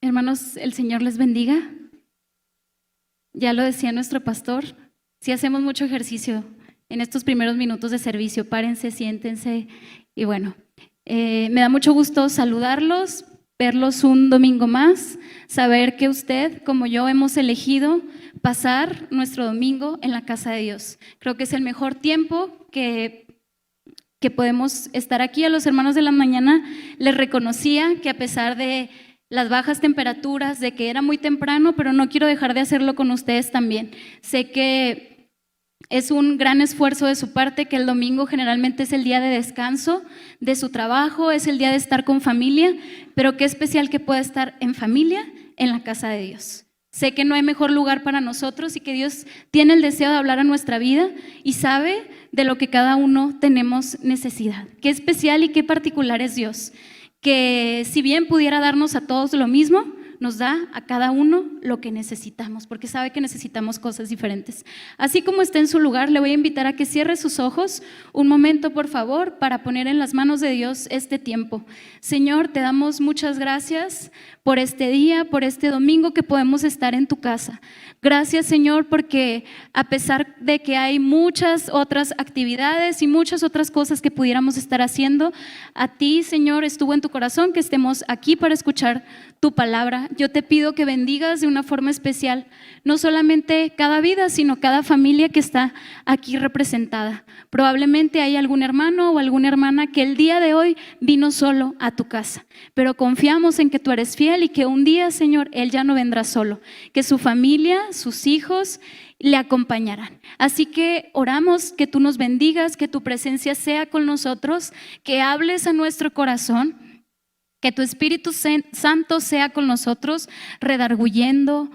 Hermanos, el Señor les bendiga. Ya lo decía nuestro pastor, si hacemos mucho ejercicio en estos primeros minutos de servicio, párense, siéntense y bueno, me da mucho gusto saludarlos, verlos un domingo más, saber que usted, como yo, hemos elegido pasar nuestro domingo en la casa de Dios. Creo que es el mejor tiempo que podemos estar aquí. A los hermanos de la mañana les reconocía que a pesar de las bajas temperaturas, de que era muy temprano, pero no quiero dejar de hacerlo con ustedes también. Sé que es un gran esfuerzo de su parte, que el domingo generalmente es el día de descanso de su trabajo, es el día de estar con familia, pero qué especial que pueda estar en familia en la casa de Dios. Sé que no hay mejor lugar para nosotros y que Dios tiene el deseo de hablar a nuestra vida y sabe de lo que cada uno tenemos necesidad. Qué especial y qué particular es Dios, que si bien pudiera darnos a todos lo mismo, nos da a cada uno lo que necesitamos, porque sabe que necesitamos cosas diferentes. Así como está en su lugar, le voy a invitar a que cierre sus ojos un momento, por favor, para poner en las manos de Dios este tiempo. Señor, te damos muchas gracias por este día, por este domingo que podemos estar en tu casa. Gracias, Señor, porque a pesar de que hay muchas otras actividades y muchas otras cosas que pudiéramos estar haciendo, a ti, Señor, estuvo en tu corazón que estemos aquí para escuchar tu palabra. Yo te pido que bendigas de una forma especial, no solamente cada vida, sino cada familia que está aquí representada. Probablemente hay algún hermano o alguna hermana que el día de hoy vino solo a tu casa, pero confiamos en que tú eres fiel y que un día, Señor, él ya no vendrá solo, que su familia, sus hijos le acompañarán. Así que oramos que tú nos bendigas, que tu presencia sea con nosotros, que hables a nuestro corazón, que tu Espíritu Santo sea con nosotros, redarguyendo,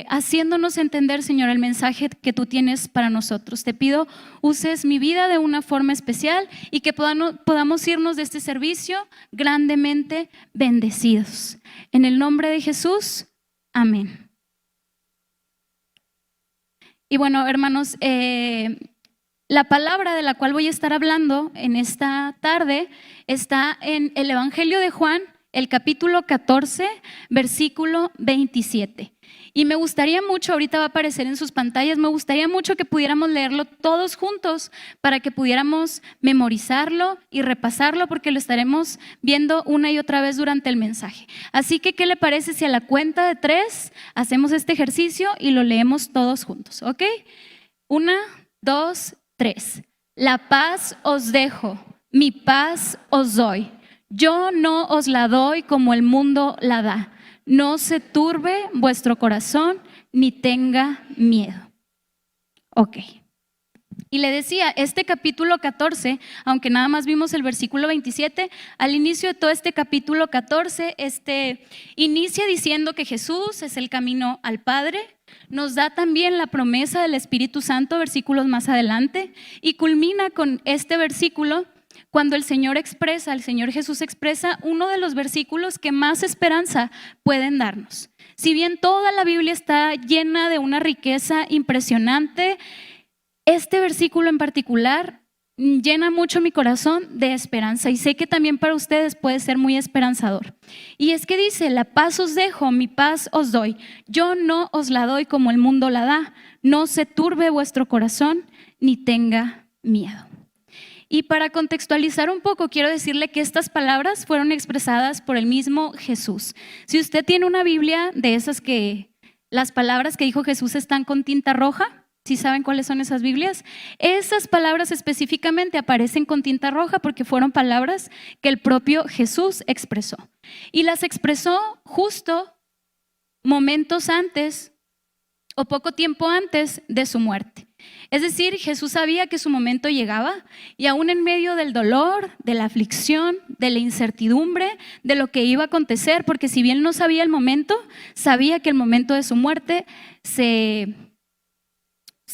haciéndonos entender, Señor, el mensaje que tú tienes para nosotros. Te pido, uses mi vida de una forma especial y que podamos irnos de este servicio grandemente bendecidos. En el nombre de Jesús, amén. Y bueno, hermanos, la palabra de la cual voy a estar hablando en esta tarde está en el Evangelio de Juan, el capítulo 14, versículo 27. Y me gustaría mucho, ahorita va a aparecer en sus pantallas, me gustaría mucho que pudiéramos leerlo todos juntos para que pudiéramos memorizarlo y repasarlo, porque lo estaremos viendo una y otra vez durante el mensaje. Así que, ¿qué le parece si a la cuenta de 3 hacemos este ejercicio y lo leemos todos juntos? ¿Ok? 1, 2, 3. La paz os dejo, mi paz os doy. Yo no os la doy como el mundo la da. No se turbe vuestro corazón ni tenga miedo. Ok. Y le decía, este capítulo 14, aunque nada más vimos el versículo 27, al inicio de todo este capítulo 14, inicia diciendo que Jesús es el camino al Padre. Nos da también la promesa del Espíritu Santo, versículos más adelante, y culmina con este versículo cuando el Señor Jesús expresa uno de los versículos que más esperanza pueden darnos. Si bien toda la Biblia está llena de una riqueza impresionante, este versículo en particular llena mucho mi corazón de esperanza y sé que también para ustedes puede ser muy esperanzador. Y es que dice, la paz os dejo, mi paz os doy. Yo no os la doy como el mundo la da. No se turbe vuestro corazón ni tenga miedo. Y para contextualizar un poco, quiero decirle que estas palabras fueron expresadas por el mismo Jesús. Si usted tiene una Biblia de esas que las palabras que dijo Jesús están con tinta roja, ¿sí saben cuáles son esas Biblias? Esas palabras específicamente aparecen con tinta roja porque fueron palabras que el propio Jesús expresó. Y las expresó justo momentos antes o poco tiempo antes de su muerte. Es decir, Jesús sabía que su momento llegaba y aún en medio del dolor, de la aflicción, de la incertidumbre, de lo que iba a acontecer, porque si bien no sabía el momento, sabía que el momento de su muerte se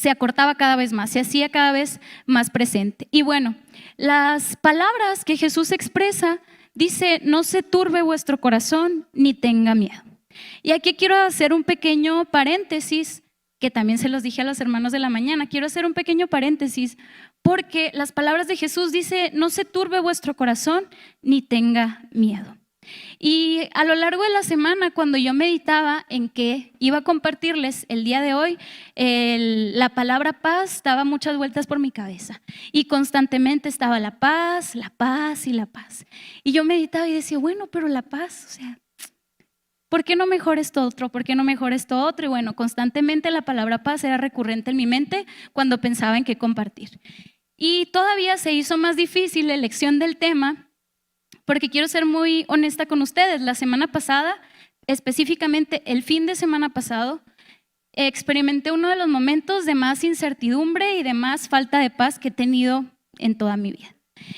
acortaba cada vez más, se hacía cada vez más presente. Y bueno, las palabras que Jesús expresa, dice, no se turbe vuestro corazón ni tenga miedo. Y aquí quiero hacer un pequeño paréntesis, que también se los dije a los hermanos de la mañana. Quiero hacer un pequeño paréntesis porque las palabras de Jesús dice, no se turbe vuestro corazón ni tenga miedo. Y a lo largo de la semana, cuando yo meditaba en qué iba a compartirles el día de hoy, la palabra paz daba muchas vueltas por mi cabeza y constantemente estaba la paz y la paz. Y yo meditaba y decía, bueno, pero la paz, o sea, ¿por qué no mejor esto otro? ¿Por qué no mejor esto otro? Y bueno, constantemente la palabra paz era recurrente en mi mente cuando pensaba en qué compartir. Y todavía se hizo más difícil la elección del tema, porque quiero ser muy honesta con ustedes. La semana pasada, específicamente el fin de semana pasado, experimenté uno de los momentos de más incertidumbre y de más falta de paz que he tenido en toda mi vida.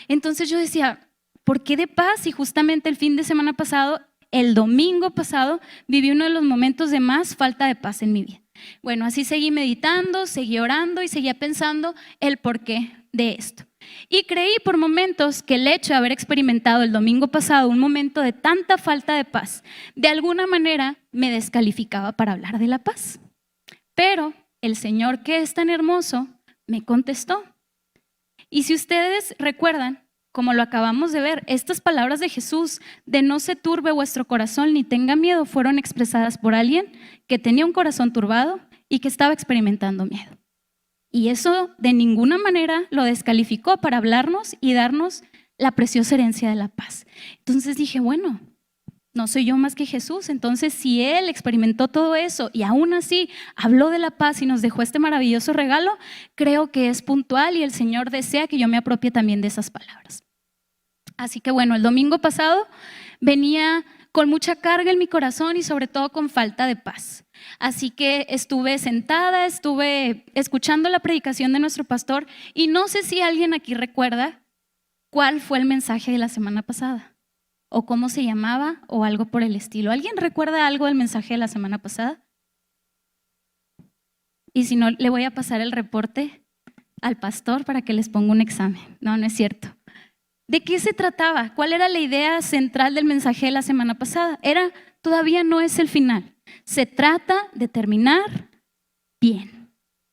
Entonces yo decía, ¿por qué de paz? Y justamente el fin de semana pasado, el domingo pasado, viví uno de los momentos de más falta de paz en mi vida. Bueno, así seguí meditando, seguí orando y seguía pensando el porqué de esto. Y creí por momentos que el hecho de haber experimentado el domingo pasado un momento de tanta falta de paz, de alguna manera me descalificaba para hablar de la paz. Pero el Señor, que es tan hermoso, me contestó. Y si ustedes recuerdan, como lo acabamos de ver, estas palabras de Jesús de no se turbe vuestro corazón ni tenga miedo fueron expresadas por alguien que tenía un corazón turbado y que estaba experimentando miedo. Y eso de ninguna manera lo descalificó para hablarnos y darnos la preciosa herencia de la paz. Entonces dije, bueno, no soy yo más que Jesús. Entonces si Él experimentó todo eso y aún así habló de la paz y nos dejó este maravilloso regalo, creo que es puntual y el Señor desea que yo me apropie también de esas palabras. Así que bueno, el domingo pasado venía con mucha carga en mi corazón y sobre todo con falta de paz. Así que estuve sentada, estuve escuchando la predicación de nuestro pastor y no sé si alguien aquí recuerda cuál fue el mensaje de la semana pasada o cómo se llamaba o algo por el estilo. ¿Alguien recuerda algo del mensaje de la semana pasada? Y si no, le voy a pasar el reporte al pastor para que les ponga un examen. No, no es cierto. ¿De qué se trataba? ¿Cuál era la idea central del mensaje de la semana pasada? Todavía no es el final. Se trata de terminar bien.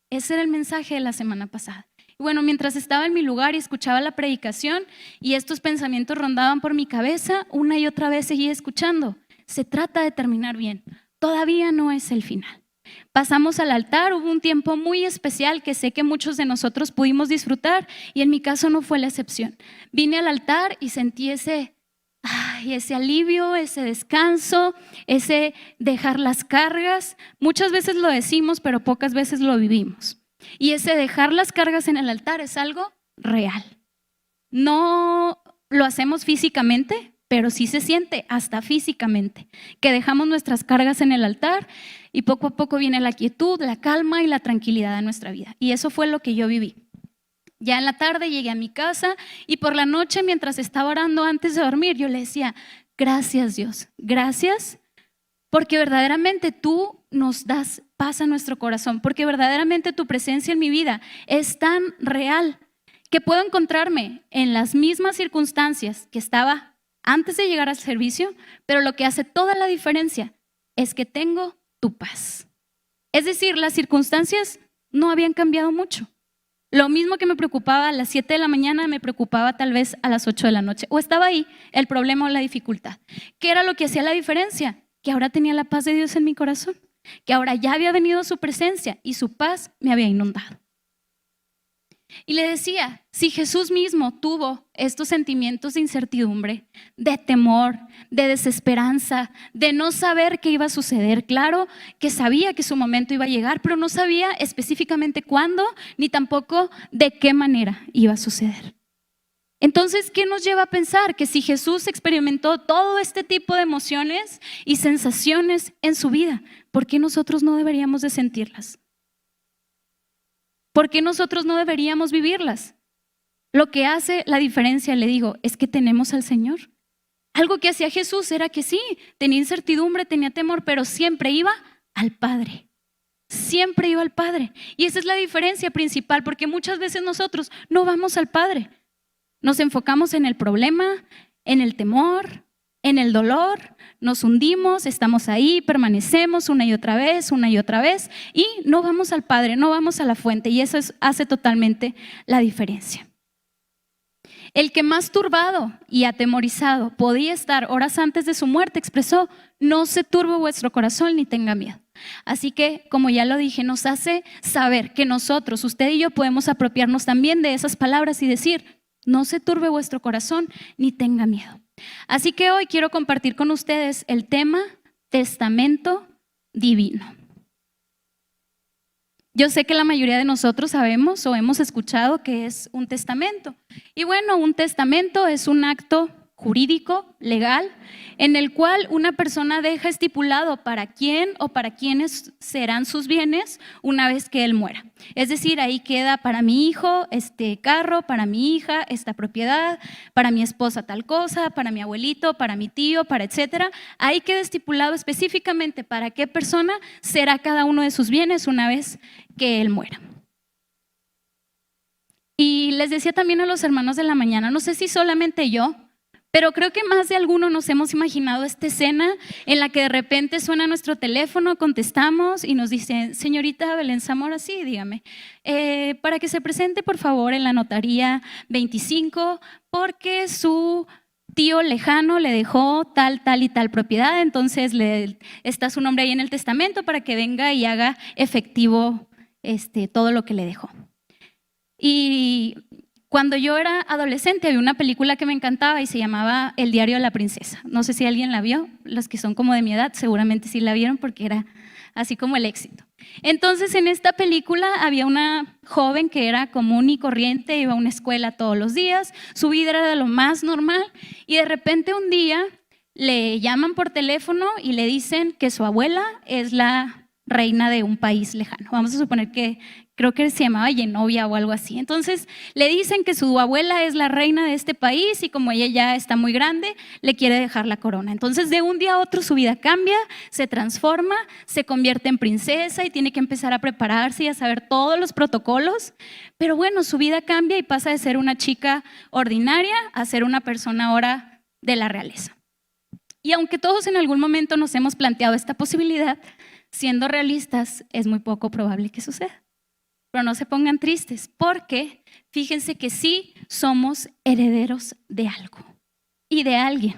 Ese era el mensaje de la semana pasada. Y bueno, mientras estaba en mi lugar y escuchaba la predicación y estos pensamientos rondaban por mi cabeza, una y otra vez seguía escuchando. Se trata de terminar bien. Todavía no es el final. Pasamos al altar, hubo un tiempo muy especial que sé que muchos de nosotros pudimos disfrutar y en mi caso no fue la excepción. Vine al altar y sentí ese alivio, ese descanso, ese dejar las cargas. Muchas veces lo decimos, pero pocas veces lo vivimos. Y ese dejar las cargas en el altar es algo real. No lo hacemos físicamente, pero sí se siente hasta físicamente, que dejamos nuestras cargas en el altar y poco a poco viene la quietud, la calma y la tranquilidad a nuestra vida. Y eso fue lo que yo viví. Ya en la tarde llegué a mi casa y por la noche, mientras estaba orando antes de dormir, yo le decía, gracias Dios, gracias porque verdaderamente tú nos das paz a nuestro corazón, porque verdaderamente tu presencia en mi vida es tan real que puedo encontrarme en las mismas circunstancias que estaba antes de llegar al servicio, pero lo que hace toda la diferencia es que tengo tu paz. Es decir, las circunstancias no habían cambiado mucho. Lo mismo que me preocupaba a las 7 de la mañana, me preocupaba tal vez a las 8 de la noche. O estaba ahí el problema o la dificultad. ¿Qué era lo que hacía la diferencia? Que ahora tenía la paz de Dios en mi corazón. Que ahora ya había venido su presencia y su paz me había inundado. Y le decía, si Jesús mismo tuvo estos sentimientos de incertidumbre, de temor, de desesperanza, de no saber qué iba a suceder, claro que sabía que su momento iba a llegar, pero no sabía específicamente cuándo, ni tampoco de qué manera iba a suceder. Entonces, ¿qué nos lleva a pensar? Que si Jesús experimentó todo este tipo de emociones y sensaciones en su vida, ¿por qué nosotros no deberíamos de sentirlas? ¿Por qué nosotros no deberíamos vivirlas? Lo que hace la diferencia, le digo, es que tenemos al Señor. Algo que hacía Jesús era que sí, tenía incertidumbre, tenía temor, pero siempre iba al Padre. Siempre iba al Padre. Y esa es la diferencia principal, porque muchas veces nosotros no vamos al Padre. Nos enfocamos en el problema, en el temor, en el dolor, nos hundimos, estamos ahí, permanecemos una y otra vez y no vamos al Padre, no vamos a la fuente y eso hace totalmente la diferencia. El que más turbado y atemorizado podía estar horas antes de su muerte expresó: no se turbe vuestro corazón ni tenga miedo. Así que, como ya lo dije, nos hace saber que nosotros, usted y yo, podemos apropiarnos también de esas palabras y decir: no se turbe vuestro corazón ni tenga miedo. Así que hoy quiero compartir con ustedes el tema testamento divino. Yo sé que la mayoría de nosotros sabemos o hemos escuchado que es un testamento. Y bueno, un testamento es un acto jurídico, legal, en el cual una persona deja estipulado para quién o para quiénes serán sus bienes una vez que él muera. Es decir, ahí queda: para mi hijo este carro, para mi hija esta propiedad, para mi esposa tal cosa, para mi abuelito, para mi tío, para etcétera. Ahí queda estipulado específicamente para qué persona será cada uno de sus bienes una vez que él muera. Y les decía también a los hermanos de la mañana, no sé si solamente yo, pero creo que más de alguno nos hemos imaginado esta escena en la que de repente suena nuestro teléfono, contestamos y nos dice: señorita Belén Zamora, sí, dígame, para que se presente por favor en la notaría 25 porque su tío lejano le dejó tal, tal y tal propiedad, entonces está su nombre ahí en el testamento para que venga y haga efectivo todo lo que le dejó. Y cuando yo era adolescente había una película que me encantaba y se llamaba El diario de la princesa. No sé si alguien la vio, los que son como de mi edad seguramente sí la vieron porque era así como el éxito. Entonces en esta película había una joven que era común y corriente, iba a una escuela todos los días, su vida era de lo más normal y de repente un día le llaman por teléfono y le dicen que su abuela es la reina de un país lejano. Vamos a suponer que creo que se llamaba Genovia o algo así. Entonces le dicen que su abuela es la reina de este país y como ella ya está muy grande, le quiere dejar la corona. Entonces de un día a otro su vida cambia, se transforma, se convierte en princesa y tiene que empezar a prepararse y a saber todos los protocolos. Pero bueno, su vida cambia y pasa de ser una chica ordinaria a ser una persona ahora de la realeza. Y aunque todos en algún momento nos hemos planteado esta posibilidad, siendo realistas, es muy poco probable que suceda. Pero no se pongan tristes, porque fíjense que sí somos herederos de algo y de alguien.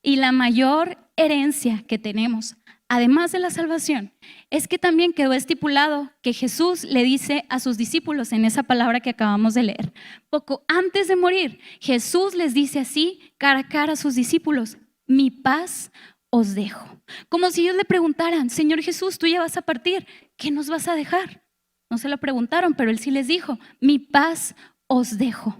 Y la mayor herencia que tenemos, además de la salvación, es que también quedó estipulado que Jesús le dice a sus discípulos en esa palabra que acabamos de leer. Poco antes de morir, Jesús les dice así, cara a cara a sus discípulos: mi paz os dejo. Como si ellos le preguntaran: Señor Jesús, tú ya vas a partir, ¿qué nos vas a dejar? No se lo preguntaron, pero él sí les dijo: mi paz os dejo.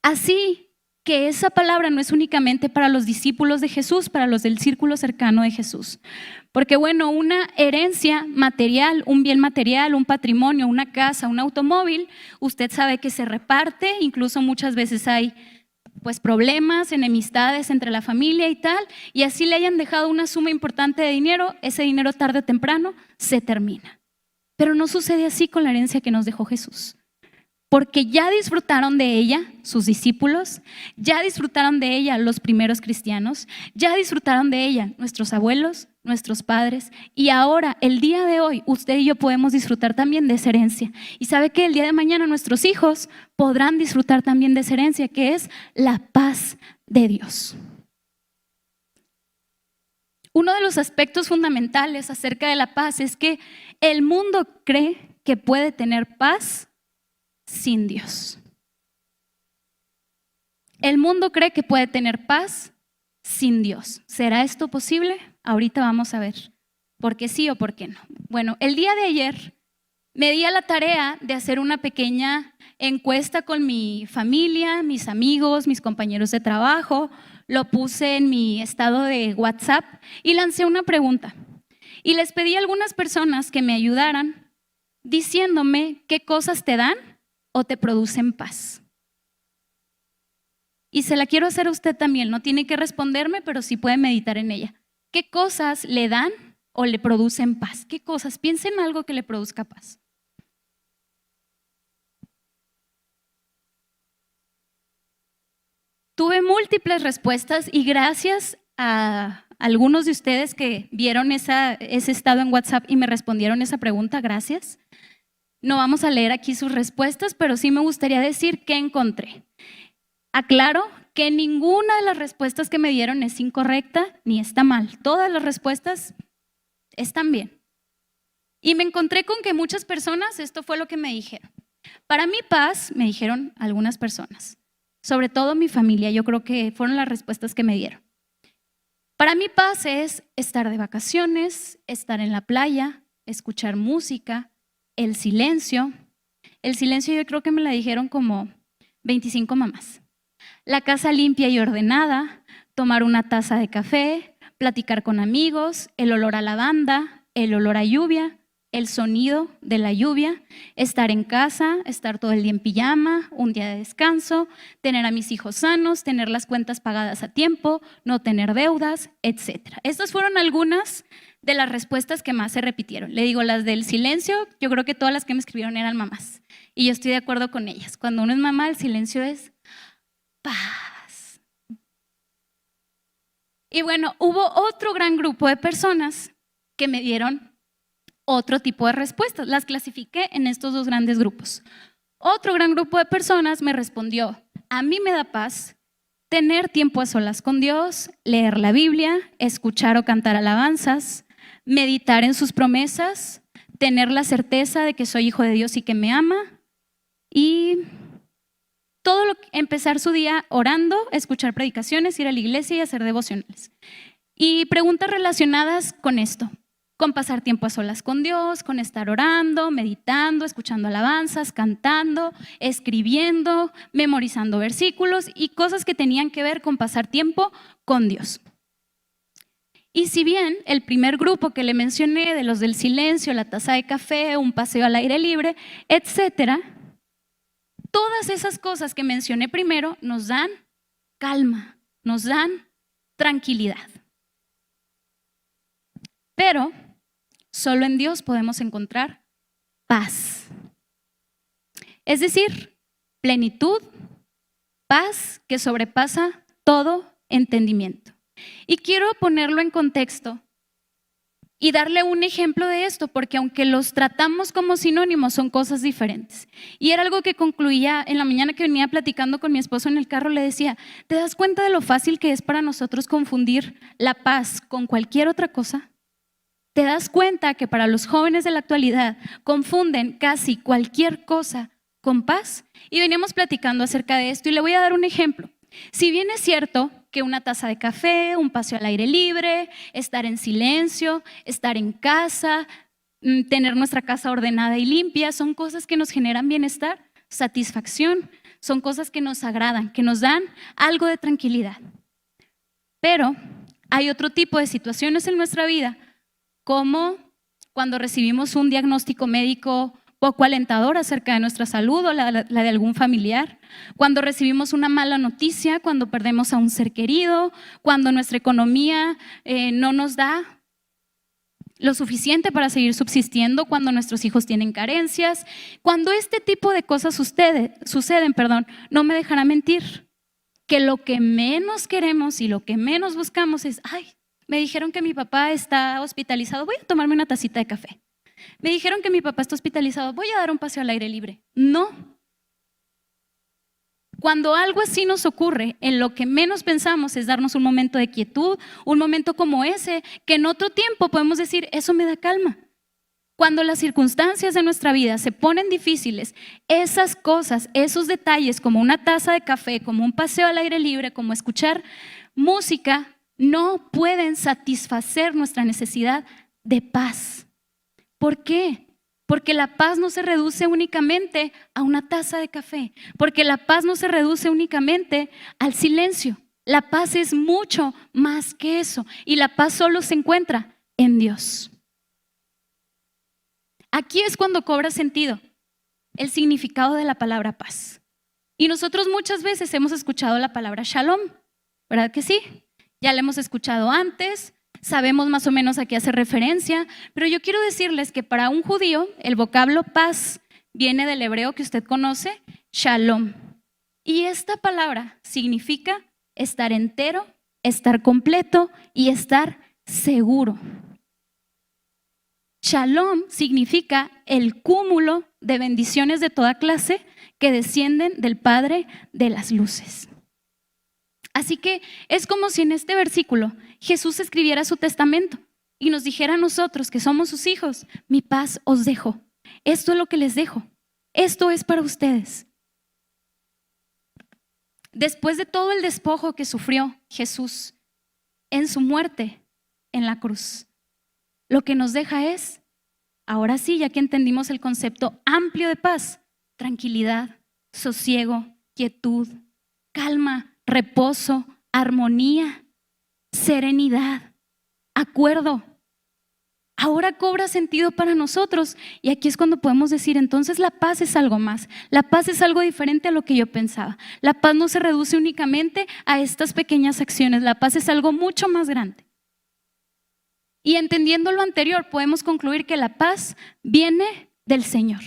Así que esa palabra no es únicamente para los discípulos de Jesús, para los del círculo cercano de Jesús. Porque bueno, una herencia material, un bien material, un patrimonio, una casa, un automóvil, usted sabe que se reparte, incluso muchas veces hay pues problemas, enemistades entre la familia y tal, y así le hayan dejado una suma importante de dinero, ese dinero tarde o temprano se termina. Pero no sucede así con la herencia que nos dejó Jesús, porque ya disfrutaron de ella sus discípulos, ya disfrutaron de ella los primeros cristianos, ya disfrutaron de ella nuestros abuelos, nuestros padres, y ahora, el día de hoy, usted y yo podemos disfrutar también de esa herencia. Y sabe que el día de mañana nuestros hijos podrán disfrutar también de esa herencia, que es la paz de Dios. Uno de los aspectos fundamentales acerca de la paz es que el mundo cree que puede tener paz sin Dios. El mundo cree que puede tener paz sin Dios. ¿Será esto posible? Ahorita vamos a ver por qué sí o por qué no. Bueno, el día de ayer me di a la tarea de hacer una pequeña encuesta con mi familia, mis amigos, mis compañeros de trabajo. Lo puse en mi estado de WhatsApp y lancé una pregunta. Y les pedí a algunas personas que me ayudaran diciéndome qué cosas te dan o te producen paz. Y se la quiero hacer a usted también, no tiene que responderme, pero sí puede meditar en ella. ¿Qué cosas le dan o le producen paz? ¿Qué cosas? Piensen en algo que le produzca paz. Tuve múltiples respuestas y gracias a algunos de ustedes que vieron ese estado en WhatsApp y me respondieron esa pregunta, gracias. No vamos a leer aquí sus respuestas, pero sí me gustaría decir qué encontré. Aclaro que ninguna de las respuestas que me dieron es incorrecta ni está mal. Todas las respuestas están bien. Y me encontré con que muchas personas, esto fue lo que me dijeron. Para mi paz, me dijeron algunas personas, sobre todo mi familia, yo creo que fueron las respuestas que me dieron. Para mi paz es estar de vacaciones, estar en la playa, escuchar música, el silencio. El silencio yo creo que me la dijeron como 25 mamás. La casa limpia y ordenada, tomar una taza de café, platicar con amigos, el olor a lavanda, el olor a lluvia, el sonido de la lluvia, estar en casa, estar todo el día en pijama, un día de descanso, tener a mis hijos sanos, tener las cuentas pagadas a tiempo, no tener deudas, etc. Estas fueron algunas de las respuestas que más se repitieron. Le digo, las del silencio, yo creo que todas las que me escribieron eran mamás. Y yo estoy de acuerdo con ellas. Cuando uno es mamá, el silencio es paz. Y bueno, hubo otro gran grupo de personas que me dieron otro tipo de respuestas. Las clasifiqué en estos dos grandes grupos. Otro gran grupo de personas me respondió: a mí me da paz tener tiempo a solas con Dios, leer la Biblia, escuchar o cantar alabanzas, meditar en sus promesas, tener la certeza de que soy hijo de Dios y que me ama, y empezar su día orando, escuchar predicaciones, ir a la iglesia y hacer devocionales. Y preguntas relacionadas con esto: con pasar tiempo a solas con Dios, con estar orando, meditando, escuchando alabanzas, cantando, escribiendo, memorizando versículos y cosas que tenían que ver con pasar tiempo con Dios. Y si bien el primer grupo que le mencioné, de los del silencio, la taza de café, un paseo al aire libre, etcétera, todas esas cosas que mencioné primero nos dan calma, nos dan tranquilidad. Pero solo en Dios podemos encontrar paz. Es decir, plenitud, paz que sobrepasa todo entendimiento. Y quiero ponerlo en contexto y darle un ejemplo de esto, porque aunque los tratamos como sinónimos, son cosas diferentes. Y era algo que concluía en la mañana que venía platicando con mi esposo en el carro. Le decía: ¿te das cuenta de lo fácil que es para nosotros confundir la paz con cualquier otra cosa? ¿Te das cuenta que para los jóvenes de la actualidad confunden casi cualquier cosa con paz? Y veníamos platicando acerca de esto y le voy a dar un ejemplo. Si bien es cierto que una taza de café, un paseo al aire libre, estar en silencio, estar en casa, tener nuestra casa ordenada y limpia, son cosas que nos generan bienestar, satisfacción, son cosas que nos agradan, que nos dan algo de tranquilidad. Pero hay otro tipo de situaciones en nuestra vida, como cuando recibimos un diagnóstico médico poco alentador acerca de nuestra salud o la de algún familiar, cuando recibimos una mala noticia, cuando perdemos a un ser querido, cuando nuestra economía no nos da lo suficiente para seguir subsistiendo, cuando nuestros hijos tienen carencias. Cuando este tipo de cosas suceden, no me dejará mentir que lo que menos queremos y lo que menos buscamos es: ay, me dijeron que mi papá está hospitalizado, voy a tomarme una tacita de café. Me dijeron que mi papá está hospitalizado, voy a dar un paseo al aire libre. No. Cuando algo así nos ocurre, en lo que menos pensamos es darnos un momento de quietud, un momento como ese, que en otro tiempo podemos decir: eso me da calma. Cuando las circunstancias de nuestra vida se ponen difíciles, esas cosas, esos detalles, como una taza de café, como un paseo al aire libre, como escuchar música, no pueden satisfacer nuestra necesidad de paz. ¿Por qué? Porque la paz no se reduce únicamente a una taza de café, porque la paz no se reduce únicamente al silencio. La paz es mucho más que eso, y la paz solo se encuentra en Dios. Aquí es cuando cobra sentido el significado de la palabra paz. Y nosotros muchas veces hemos escuchado la palabra shalom, ¿verdad que sí? Ya la hemos escuchado antes, sabemos más o menos a qué hace referencia, pero yo quiero decirles que para un judío el vocablo paz viene del hebreo que usted conoce, shalom. Y esta palabra significa estar entero, estar completo y estar seguro. Shalom significa el cúmulo de bendiciones de toda clase que descienden del Padre de las luces. Así que es como si en este versículo Jesús escribiera su testamento y nos dijera a nosotros que somos sus hijos: mi paz os dejo. Esto es lo que les dejo. Esto es para ustedes. Después de todo el despojo que sufrió Jesús en su muerte en la cruz, lo que nos deja es, ahora sí, ya que entendimos el concepto amplio de paz, tranquilidad, sosiego, quietud, calma, reposo, armonía, serenidad, acuerdo. Ahora cobra sentido para nosotros, y aquí es cuando podemos decir: entonces la paz es algo más. La paz es algo diferente a lo que yo pensaba. La paz no se reduce únicamente a estas pequeñas acciones. La paz es algo mucho más grande. Y entendiendo lo anterior, podemos concluir que la paz viene del Señor.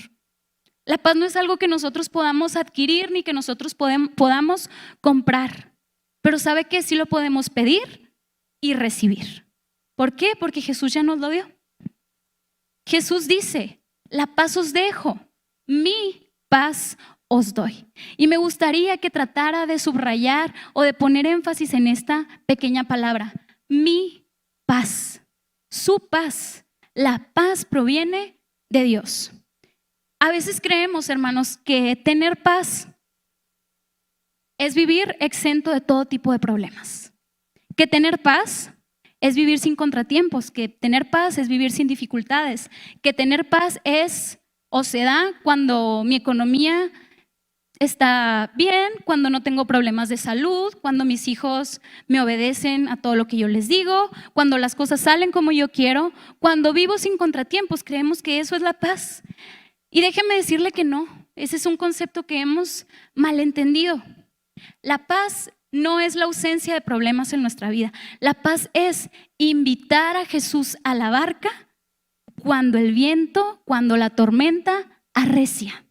La paz no es algo que nosotros podamos adquirir ni que nosotros podamos comprar, pero ¿sabe qué? Sí lo podemos pedir y recibir. ¿Por qué? Porque Jesús ya nos lo dio. Jesús dice: la paz os dejo, mi paz os doy. Y me gustaría que tratara de subrayar o de poner énfasis en esta pequeña palabra: mi paz. Su paz. La paz proviene de Dios. A veces creemos, hermanos, que tener paz es vivir exento de todo tipo de problemas. Que tener paz es vivir sin contratiempos, que tener paz es vivir sin dificultades, que tener paz es o se da cuando mi economía está bien, cuando no tengo problemas de salud, cuando mis hijos me obedecen a todo lo que yo les digo, cuando las cosas salen como yo quiero, cuando vivo sin contratiempos. Creemos que eso es la paz. Y déjeme decirle que no, ese es un concepto que hemos malentendido. La paz no es la ausencia de problemas en nuestra vida. La paz es invitar a Jesús a la barca cuando el viento, cuando la tormenta arrecia.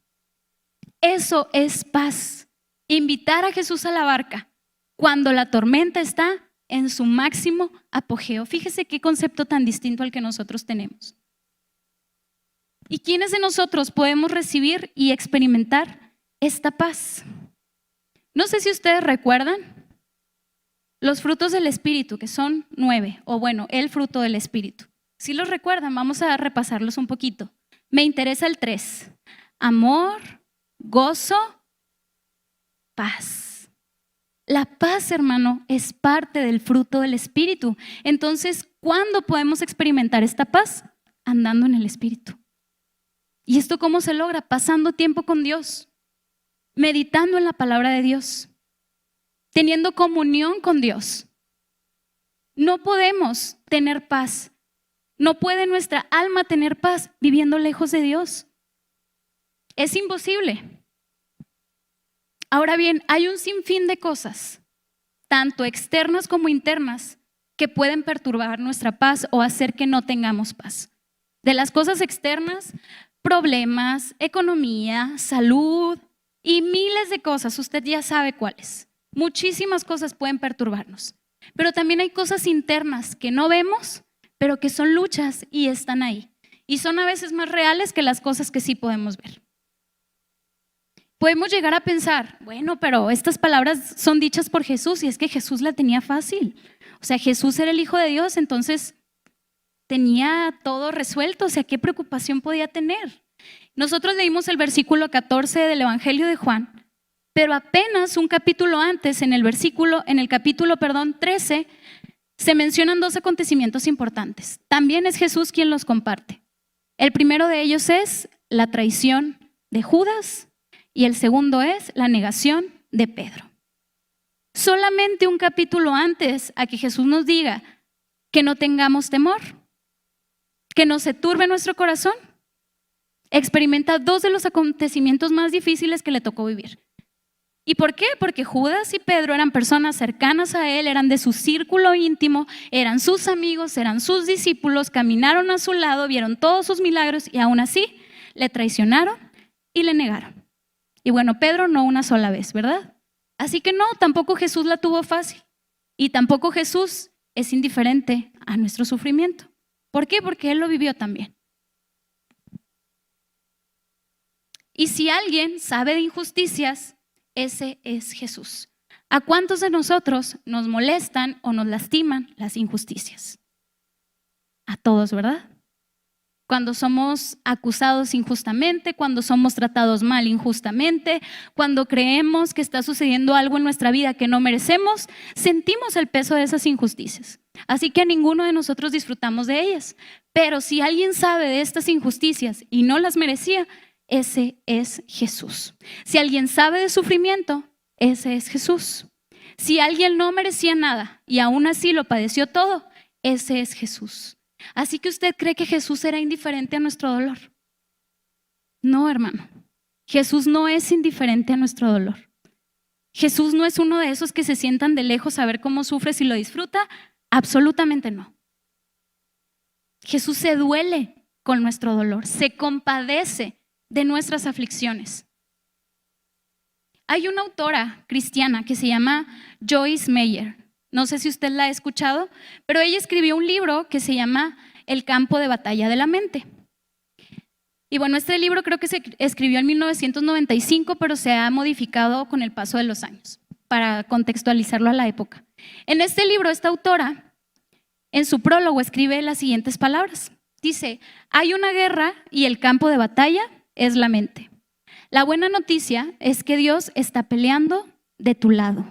Eso es paz. Invitar a Jesús a la barca cuando la tormenta está en su máximo apogeo. Fíjese qué concepto tan distinto al que nosotros tenemos. ¿Y quiénes de nosotros podemos recibir y experimentar esta paz? No sé si ustedes recuerdan los frutos del Espíritu, que son 9, o bueno, el fruto del Espíritu. Si los recuerdan, vamos a repasarlos un poquito. Me interesa el 3. Amor, gozo, paz. La paz, hermano, es parte del fruto del Espíritu. Entonces, ¿cuándo podemos experimentar esta paz? Andando en el Espíritu. ¿Y esto cómo se logra? Pasando tiempo con Dios, meditando en la palabra de Dios, teniendo comunión con Dios. No podemos tener paz. No puede nuestra alma tener paz viviendo lejos de Dios. Es imposible. Ahora bien, hay un sinfín de cosas, tanto externas como internas, que pueden perturbar nuestra paz o hacer que no tengamos paz. De las cosas externas, problemas, economía, salud y miles de cosas. Usted ya sabe cuáles. Muchísimas cosas pueden perturbarnos. Pero también hay cosas internas que no vemos, pero que son luchas y están ahí. Y son a veces más reales que las cosas que sí podemos ver. Podemos llegar a pensar: bueno, pero estas palabras son dichas por Jesús, y es que Jesús la tenía fácil. O sea, Jesús era el Hijo de Dios, entonces tenía todo resuelto. O sea, ¿qué preocupación podía tener? Nosotros leímos el versículo 14 del Evangelio de Juan, pero apenas un capítulo antes, en el capítulo 13, se mencionan 2 acontecimientos importantes. También es Jesús quien los comparte. El primero de ellos es la traición de Judas y el segundo es la negación de Pedro. Solamente un capítulo antes a que Jesús nos diga que no tengamos temor, que no se turbe nuestro corazón, experimenta 2 de los acontecimientos más difíciles que le tocó vivir. ¿Y por qué? Porque Judas y Pedro eran personas cercanas a él, eran de su círculo íntimo, eran sus amigos, eran sus discípulos, caminaron a su lado, vieron todos sus milagros y aún así le traicionaron y le negaron. Y bueno, Pedro no una sola vez, ¿verdad? Así que no, tampoco Jesús la tuvo fácil y tampoco Jesús es indiferente a nuestro sufrimiento. ¿Por qué? Porque Él lo vivió también. Y si alguien sabe de injusticias, ese es Jesús. ¿A cuántos de nosotros nos molestan o nos lastiman las injusticias? A todos, ¿verdad? Cuando somos acusados injustamente, cuando somos tratados mal injustamente, cuando creemos que está sucediendo algo en nuestra vida que no merecemos, sentimos el peso de esas injusticias. Así que ninguno de nosotros disfrutamos de ellas. Pero si alguien sabe de estas injusticias y no las merecía, ese es Jesús. Si alguien sabe de sufrimiento, ese es Jesús. Si alguien no merecía nada y aún así lo padeció todo, ese es Jesús. Así que usted cree que Jesús era indiferente a nuestro dolor. No, hermano. Jesús no es indiferente a nuestro dolor. Jesús no es uno de esos que se sientan de lejos a ver cómo sufres y lo disfruta. Absolutamente no. Jesús se duele con nuestro dolor, se compadece de nuestras aflicciones. Hay una autora cristiana que se llama Joyce Meyer. No sé si usted la ha escuchado, pero ella escribió un libro que se llama El campo de batalla de la mente. Y bueno, este libro creo que se escribió en 1995, pero se ha modificado con el paso de los años para contextualizarlo a la época. En este libro, esta autora, en su prólogo, escribe las siguientes palabras. Dice, hay una guerra y el campo de batalla es la mente. La buena noticia es que Dios está peleando de tu lado.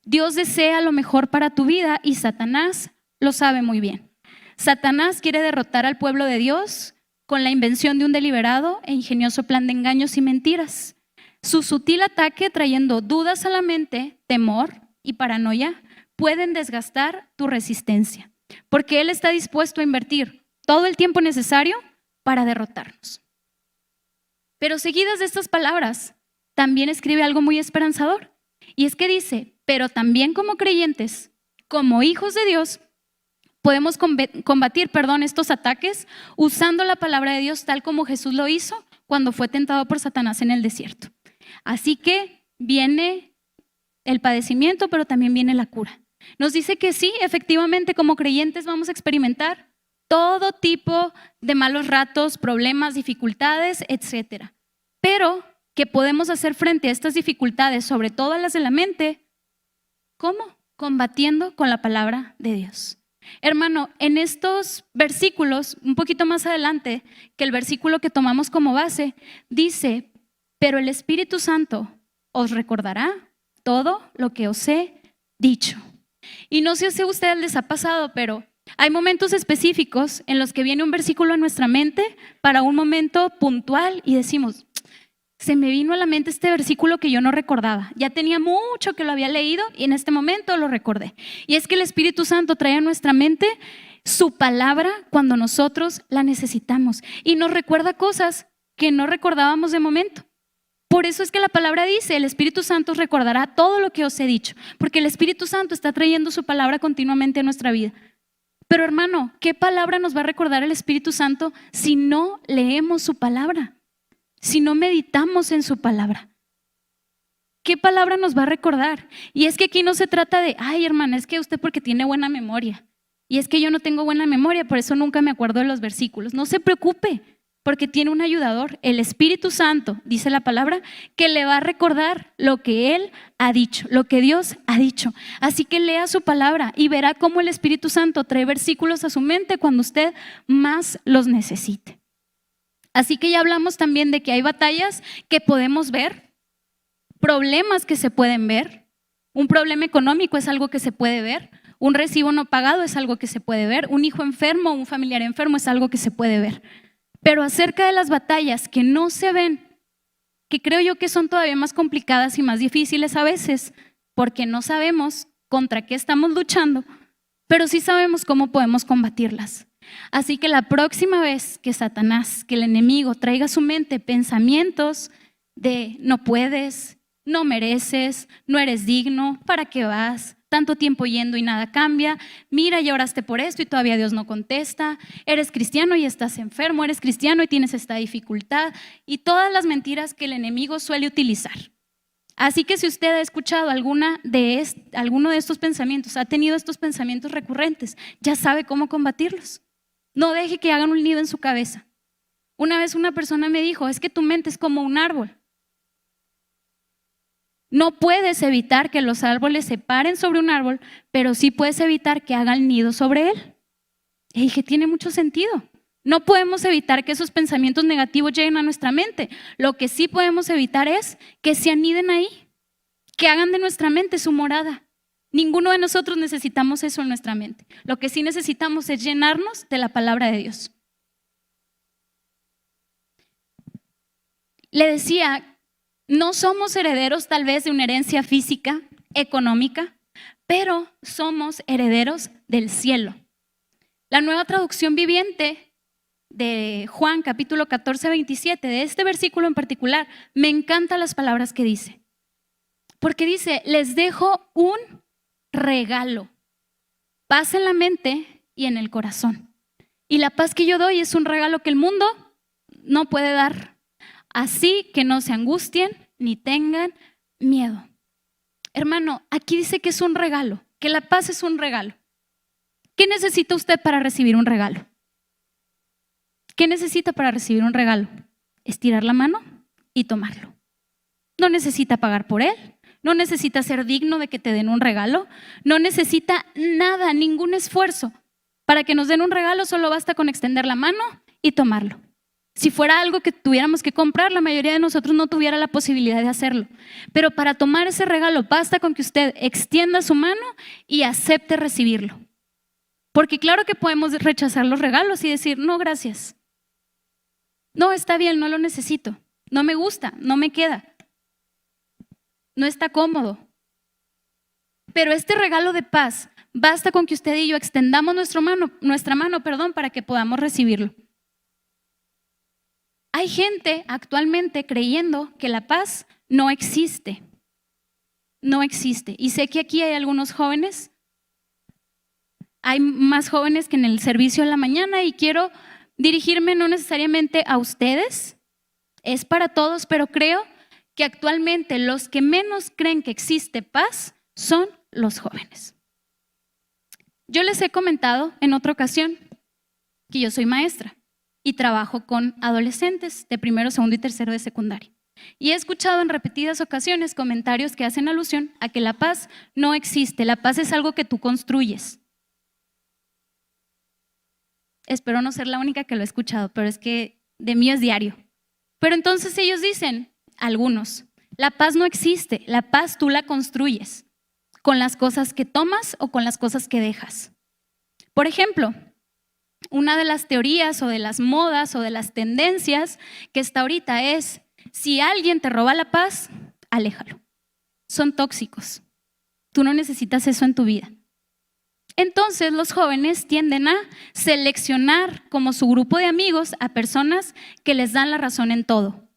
Dios desea lo mejor para tu vida y Satanás lo sabe muy bien. Satanás quiere derrotar al pueblo de Dios con la invención de un deliberado e ingenioso plan de engaños y mentiras. Su sutil ataque trayendo dudas a la mente, temor y paranoia pueden desgastar tu resistencia, porque Él está dispuesto a invertir todo el tiempo necesario para derrotarnos. Pero seguidas de estas palabras, también escribe algo muy esperanzador, y es que dice, pero también como creyentes, como hijos de Dios, podemos combatir estos ataques usando la palabra de Dios tal como Jesús lo hizo cuando fue tentado por Satanás en el desierto. Así que viene el padecimiento, pero también viene la cura. Nos dice que sí, efectivamente, como creyentes vamos a experimentar todo tipo de malos ratos, problemas, dificultades, etcétera. Pero que podemos hacer frente a estas dificultades, sobre todo a las de la mente, ¿cómo? Combatiendo con la palabra de Dios. Hermano, en estos versículos, un poquito más adelante, que el versículo que tomamos como base, dice, pero el Espíritu Santo os recordará todo lo que os he dicho. Y no sé si a ustedes les ha pasado, pero hay momentos específicos en los que viene un versículo a nuestra mente para un momento puntual y decimos, se me vino a la mente este versículo que yo no recordaba. Ya tenía mucho que lo había leído y en este momento lo recordé. Y es que el Espíritu Santo trae a nuestra mente su palabra cuando nosotros la necesitamos y nos recuerda cosas que no recordábamos de momento. Por eso es que la palabra dice, el Espíritu Santo os recordará todo lo que os he dicho, porque el Espíritu Santo está trayendo su palabra continuamente a nuestra vida. Pero hermano, ¿qué palabra nos va a recordar el Espíritu Santo si no leemos su palabra? Si no meditamos en su palabra. ¿Qué palabra nos va a recordar? Y es que aquí no se trata de, ay hermana, es que usted porque tiene buena memoria. Y es que yo no tengo buena memoria, por eso nunca me acuerdo de los versículos. No se preocupe, porque tiene un ayudador, el Espíritu Santo, dice la palabra, que le va a recordar lo que Él ha dicho, lo que Dios ha dicho. Así que lea su palabra y verá cómo el Espíritu Santo trae versículos a su mente cuando usted más los necesite. Así que ya hablamos también de que hay batallas que podemos ver, problemas que se pueden ver. Un problema económico es algo que se puede ver, un recibo no pagado es algo que se puede ver, un hijo enfermo, un familiar enfermo es algo que se puede ver. Pero acerca de las batallas que no se ven, que creo yo que son todavía más complicadas y más difíciles a veces, porque no sabemos contra qué estamos luchando, pero sí sabemos cómo podemos combatirlas. Así que la próxima vez que Satanás, que el enemigo traiga a su mente pensamientos de no puedes, no mereces, no eres digno, ¿para qué vas? Tanto tiempo yendo y nada cambia, mira, ya oraste por esto y todavía Dios no contesta, eres cristiano y estás enfermo, eres cristiano y tienes esta dificultad y todas las mentiras que el enemigo suele utilizar. Así que si usted ha escuchado alguno de estos pensamientos, ha tenido estos pensamientos recurrentes, ya sabe cómo combatirlos. No deje que hagan un nido en su cabeza. Una vez una persona me dijo, es que tu mente es como un árbol. No puedes evitar que los árboles se paren sobre un árbol, pero sí puedes evitar que hagan nido sobre él. Y dije, tiene mucho sentido. No podemos evitar que esos pensamientos negativos lleguen a nuestra mente. Lo que sí podemos evitar es que se aniden ahí, que hagan de nuestra mente su morada. Ninguno de nosotros necesitamos eso en nuestra mente. Lo que sí necesitamos es llenarnos de la palabra de Dios. Le decía, no somos herederos tal vez de una herencia física, económica, pero somos herederos del cielo. La Nueva Traducción Viviente de Juan capítulo 14, 27, de este versículo en particular, me encantan las palabras que dice. Porque dice, les dejo un regalo, paz en la mente y en el corazón. Y la paz que yo doy es un regalo que el mundo no puede dar. Así que no se angustien ni tengan miedo. Hermano, aquí dice que es un regalo, que la paz es un regalo. ¿Qué necesita usted para recibir un regalo? ¿Qué necesita para recibir un regalo? Estirar la mano y tomarlo. No necesita pagar por él, no necesita ser digno de que te den un regalo, no necesita nada, ningún esfuerzo. Para que nos den un regalo solo basta con extender la mano y tomarlo. Si fuera algo que tuviéramos que comprar, la mayoría de nosotros no tuviera la posibilidad de hacerlo. Pero para tomar ese regalo basta con que usted extienda su mano y acepte recibirlo. Porque claro que podemos rechazar los regalos y decir, no, gracias. No, está bien, no lo necesito. No me gusta, no me queda. No está cómodo. Pero este regalo de paz, basta con que usted y yo extendamos nuestra mano, para que podamos recibirlo. Hay gente actualmente creyendo que la paz no existe. No existe. Y sé que aquí hay algunos jóvenes. Hay más jóvenes que en el servicio de la mañana y quiero dirigirme no necesariamente a ustedes, es para todos, pero creo que actualmente los que menos creen que existe paz son los jóvenes. Yo les he comentado en otra ocasión que yo soy maestra y trabajo con adolescentes de primero, segundo y tercero de secundaria. Y he escuchado en repetidas ocasiones comentarios que hacen alusión a que la paz no existe, la paz es algo que tú construyes. Espero no ser la única que lo he escuchado, pero es que de mí es diario. Pero entonces ellos dicen, algunos, la paz no existe, la paz tú la construyes con las cosas que tomas o con las cosas que dejas. Por ejemplo, una de las teorías o de las modas o de las tendencias que está ahorita es, si alguien te roba la paz, aléjalo. Son tóxicos. Tú no necesitas eso en tu vida. Entonces los jóvenes tienden a seleccionar como su grupo de amigos a personas que les dan la razón en todo,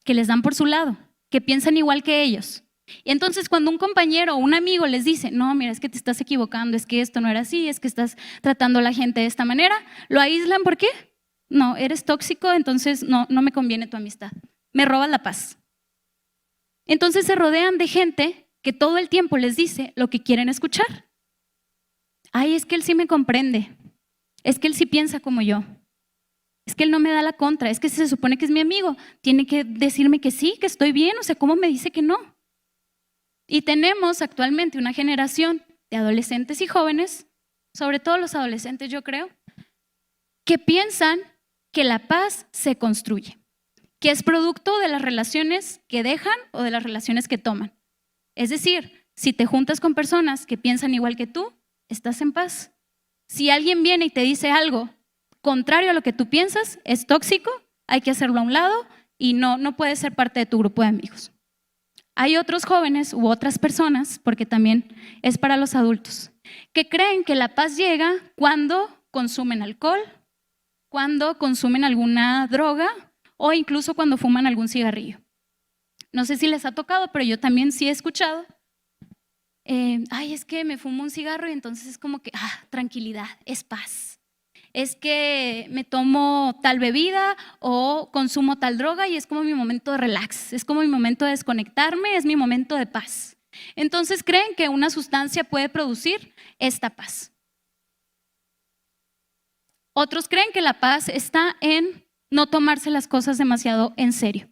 que les dan por su lado, que piensan igual que ellos. Y entonces cuando un compañero o un amigo les dice, no, mira, es que te estás equivocando, es que esto no era así, es que estás tratando a la gente de esta manera, lo aíslan. ¿Por qué? No, eres tóxico, entonces no me conviene tu amistad, me robas la paz. Entonces se rodean de gente que todo el tiempo les dice lo que quieren escuchar. Ay, es que él sí me comprende, es que él sí piensa como yo, es que él no me da la contra, es que si se supone que es mi amigo, tiene que decirme que sí, que estoy bien, o sea, ¿cómo me dice que no? Y tenemos actualmente una generación de adolescentes y jóvenes, sobre todo los adolescentes yo creo, que piensan que la paz se construye, que es producto de las relaciones que dejan o de las relaciones que toman. Es decir, si te juntas con personas que piensan igual que tú, estás en paz. Si alguien viene y te dice algo contrario a lo que tú piensas, es tóxico, hay que hacerlo a un lado y no puede ser parte de tu grupo de amigos. Hay otros jóvenes u otras personas, porque también es para los adultos, que creen que la paz llega cuando consumen alcohol, cuando consumen alguna droga o incluso cuando fuman algún cigarrillo. No sé si les ha tocado, pero yo también sí he escuchado. Ay, es que me fumo un cigarro y entonces es como que, tranquilidad, es paz. Es que me tomo tal bebida o consumo tal droga y es como mi momento de relax, es como mi momento de desconectarme, es mi momento de paz. Entonces creen que una sustancia puede producir esta paz. Otros creen que la paz está en no tomarse las cosas demasiado en serio.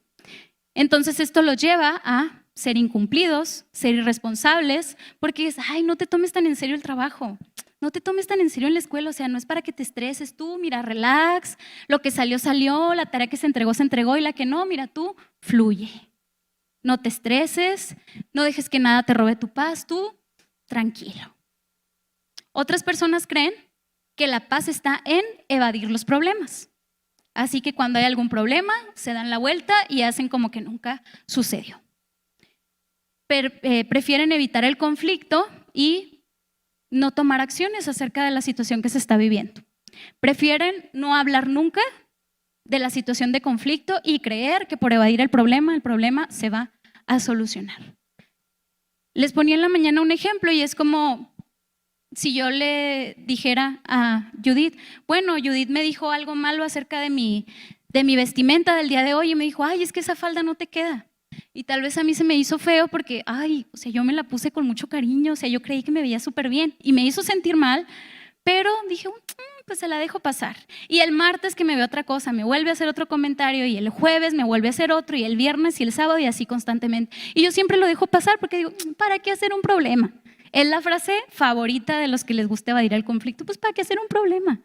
Entonces esto los lleva a ser incumplidos, ser irresponsables, porque es, ay, no te tomes tan en serio el trabajo, no te tomes tan en serio en la escuela, o sea, no es para que te estreses tú, mira, relax, lo que salió, salió, la tarea que se entregó y la que no, mira, tú, fluye. No te estreses, no dejes que nada te robe tu paz, tú, tranquilo. Otras personas creen que la paz está en evadir los problemas. Así que cuando hay algún problema, se dan la vuelta y hacen como que nunca sucedió. Prefieren evitar el conflicto y no tomar acciones acerca de la situación que se está viviendo. Prefieren no hablar nunca de la situación de conflicto y creer que por evadir el problema se va a solucionar. Les ponía en la mañana un ejemplo y es como si yo le dijera a Judith, bueno, Judith me dijo algo malo acerca de mi vestimenta del día de hoy y me dijo, ay, es que esa falda no te queda. Y tal vez a mí se me hizo feo porque, ay, o sea, yo me la puse con mucho cariño, o sea, yo creí que me veía súper bien y me hizo sentir mal, pero dije, pues se la dejo pasar. Y el martes que me ve otra cosa, me vuelve a hacer otro comentario y el jueves me vuelve a hacer otro y el viernes y el sábado y así constantemente. Y yo siempre lo dejo pasar porque digo, ¿para qué hacer un problema? Es la frase favorita de los que les gusta evadir el conflicto, pues ¿para qué hacer un problema?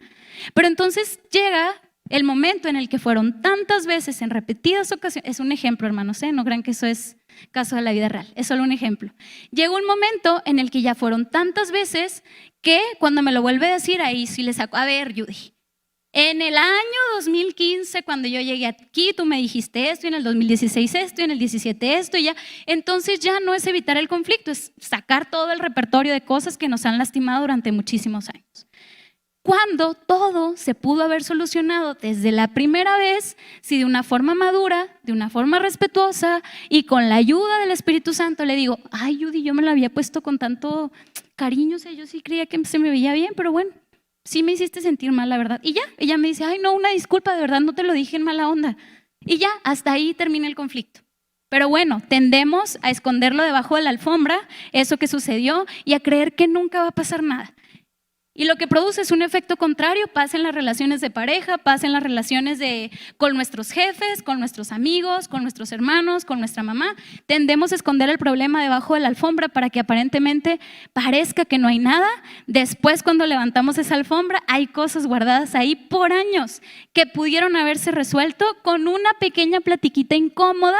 Pero entonces llega el momento en el que fueron tantas veces, en repetidas ocasiones, es un ejemplo, hermanos, no crean que eso es caso de la vida real, es solo un ejemplo. Llegó un momento en el que ya fueron tantas veces que cuando me lo vuelve a decir, ahí sí le saco, a ver, Judy, en el año 2015, cuando yo llegué aquí, tú me dijiste esto, y en el 2016 esto, y en el 17 esto, y ya. Entonces ya no es evitar el conflicto, es sacar todo el repertorio de cosas que nos han lastimado durante muchísimos años. Cuando todo se pudo haber solucionado desde la primera vez, si de una forma madura, de una forma respetuosa y con la ayuda del Espíritu Santo le digo, ay, Judy, yo me lo había puesto con tanto cariño, o sea, yo sí creía que se me veía bien, pero bueno, sí me hiciste sentir mal, la verdad. Y ya, ella me dice, ay, no, una disculpa, de verdad no te lo dije en mala onda. Y ya, hasta ahí termina el conflicto. Pero bueno, tendemos a esconderlo debajo de la alfombra, eso que sucedió, y a creer que nunca va a pasar nada. Y lo que produce es un efecto contrario, pasa en las relaciones de pareja, pasa en las relaciones con nuestros jefes, con nuestros amigos, con nuestros hermanos, con nuestra mamá. Tendemos a esconder el problema debajo de la alfombra para que aparentemente parezca que no hay nada. Después, cuando levantamos esa alfombra, hay cosas guardadas ahí por años que pudieron haberse resuelto con una pequeña platiquita incómoda